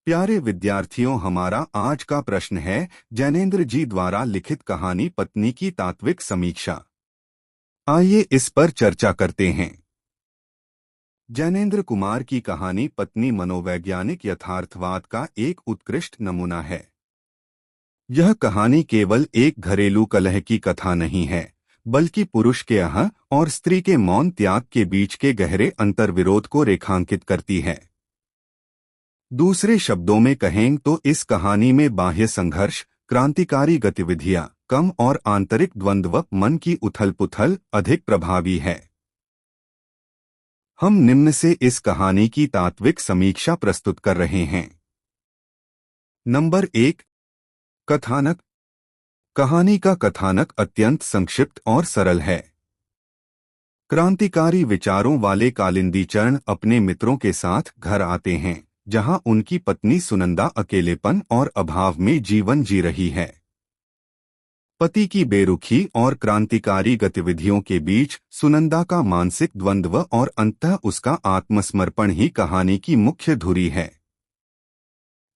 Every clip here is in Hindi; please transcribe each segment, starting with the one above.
प्यारे विद्यार्थियों, हमारा आज का प्रश्न है जैनेन्द्र जी द्वारा लिखित कहानी पत्नी की तात्विक समीक्षा। आइए इस पर चर्चा करते हैं। जैनेन्द्र कुमार की कहानी पत्नी मनोवैज्ञानिक यथार्थवाद का एक उत्कृष्ट नमूना है। यह कहानी केवल एक घरेलू कलह की कथा नहीं है, बल्कि पुरुष के अह और स्त्री के मौन त्याग के बीच के गहरे अंतर्विरोध को रेखांकित करती है। दूसरे शब्दों में कहें तो इस कहानी में बाह्य संघर्ष, क्रांतिकारी गतिविधियां कम और आंतरिक द्वंद्व, मन की उथल-पुथल अधिक प्रभावी है। हम निम्न से इस कहानी की तात्विक समीक्षा प्रस्तुत कर रहे हैं। नंबर 1, कथानक। कहानी का कथानक अत्यंत संक्षिप्त और सरल है। क्रांतिकारी विचारों वाले कालिंदी चरण अपने मित्रों के साथ घर आते हैं, जहां उनकी पत्नी सुनंदा अकेलेपन और अभाव में जीवन जी रही है। पति की बेरुखी और क्रांतिकारी गतिविधियों के बीच सुनंदा का मानसिक द्वंद्व और अंततः उसका आत्मसमर्पण ही कहानी की मुख्य धुरी है।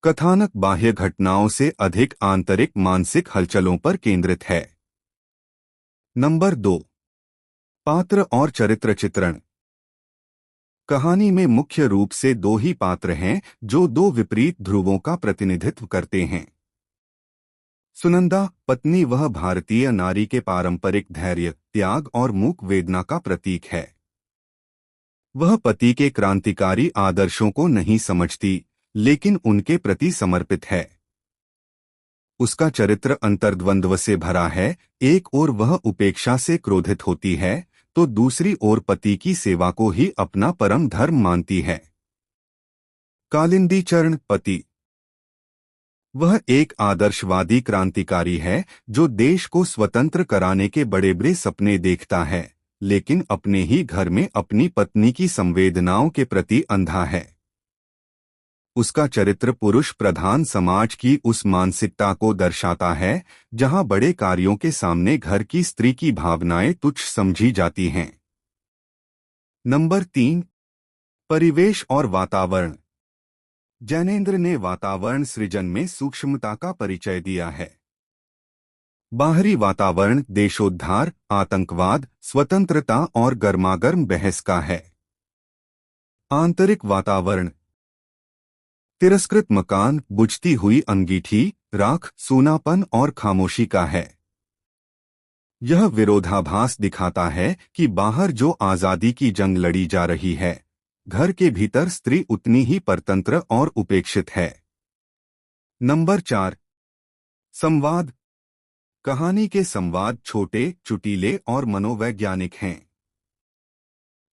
कथानक बाह्य घटनाओं से अधिक आंतरिक मानसिक हलचलों पर केंद्रित है। नंबर 2, पात्र और चरित्र चित्रण। कहानी में मुख्य रूप से दो ही पात्र हैं जो दो विपरीत ध्रुवों का प्रतिनिधित्व करते हैं। सुनंदा पत्नी, वह भारतीय नारी के पारंपरिक धैर्य, त्याग और मूक वेदना का प्रतीक है। वह पति के क्रांतिकारी आदर्शों को नहीं समझती, लेकिन उनके प्रति समर्पित है। उसका चरित्र अंतर्द्वंद्व से भरा है। एक ओर वह उपेक्षा से क्रोधित होती है, तो दूसरी ओर पति की सेवा को ही अपना परम धर्म मानती है। कालिंदी चरण पति, वह एक आदर्शवादी क्रांतिकारी है जो देश को स्वतंत्र कराने के बड़े बड़े सपने देखता है, लेकिन अपने ही घर में अपनी पत्नी की संवेदनाओं के प्रति अंधा है। उसका चरित्र पुरुष प्रधान समाज की उस मानसिकता को दर्शाता है जहां बड़े कार्यों के सामने घर की स्त्री की भावनाएं तुच्छ समझी जाती हैं। नंबर 3, परिवेश और वातावरण। जैनेन्द्र ने वातावरण सृजन में सूक्ष्मता का परिचय दिया है। बाहरी वातावरण देशोद्धार, आतंकवाद, स्वतंत्रता और गर्मागर्म बहस का है। आंतरिक वातावरण तिरस्कृत मकान, बुझती हुई अंगीठी, राख, सूनापन और खामोशी का है। यह विरोधाभास दिखाता है कि बाहर जो आजादी की जंग लड़ी जा रही है, घर के भीतर स्त्री उतनी ही परतंत्र और उपेक्षित है। नंबर 4, संवाद। कहानी के संवाद छोटे, चुटीले और मनोवैज्ञानिक हैं।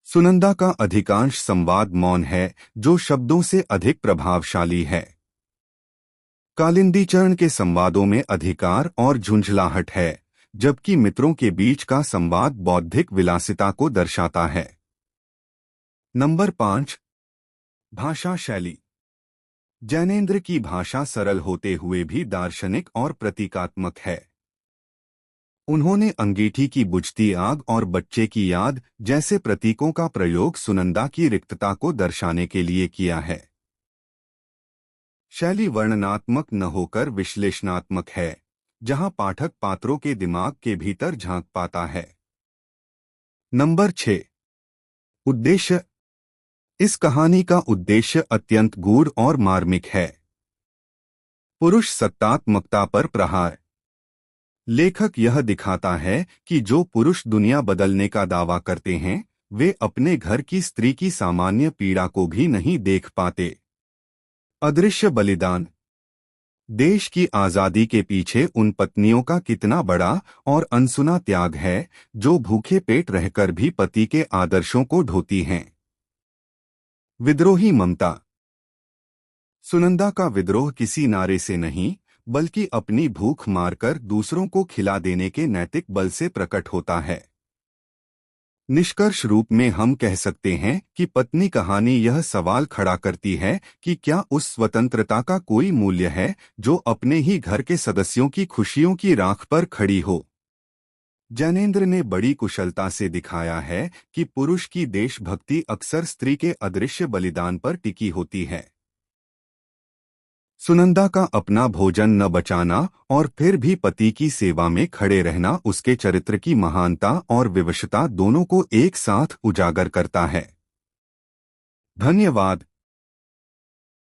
सुनंदा का अधिकांश संवाद मौन है, जो शब्दों से अधिक प्रभावशाली है। कालिंदी चरण के संवादों में अधिकार और झुंझलाहट है, जबकि मित्रों के बीच का संवाद बौद्धिक विलासिता को दर्शाता है। नंबर 5, भाषा शैली। जैनेन्द्र की भाषा सरल होते हुए भी दार्शनिक और प्रतीकात्मक है। उन्होंने अंगीठी की बुझती आग और बच्चे की याद जैसे प्रतीकों का प्रयोग सुनंदा की रिक्तता को दर्शाने के लिए किया है। शैली वर्णनात्मक न होकर विश्लेषणात्मक है, जहां पाठक पात्रों के दिमाग के भीतर झांक पाता है। नंबर 6, उद्देश्य। इस कहानी का उद्देश्य अत्यंत गूढ़ और मार्मिक है। पुरुष सत्तात्मकता पर प्रहार। लेखक यह दिखाता है कि जो पुरुष दुनिया बदलने का दावा करते हैं, वे अपने घर की स्त्री की सामान्य पीड़ा को भी नहीं देख पाते। अदृश्य बलिदान। देश की आजादी के पीछे उन पत्नियों का कितना बड़ा और अनसुना त्याग है, जो भूखे पेट रहकर भी पति के आदर्शों को ढोती हैं। विद्रोही ममता। सुनंदा का विद्रोह किसी नारे से नहीं, बल्कि अपनी भूख मारकर दूसरों को खिला देने के नैतिक बल से प्रकट होता है। निष्कर्ष रूप में हम कह सकते हैं कि पत्नी कहानी यह सवाल खड़ा करती है कि क्या उस स्वतंत्रता का कोई मूल्य है जो अपने ही घर के सदस्यों की खुशियों की राख पर खड़ी हो। जैनेन्द्र ने बड़ी कुशलता से दिखाया है कि पुरुष की देशभक्ति अक्सर स्त्री के अदृश्य बलिदान पर टिकी होती है। सुनंदा का अपना भोजन न बचाना और फिर भी पति की सेवा में खड़े रहना उसके चरित्र की महानता और विवशता दोनों को एक साथ उजागर करता है। धन्यवाद।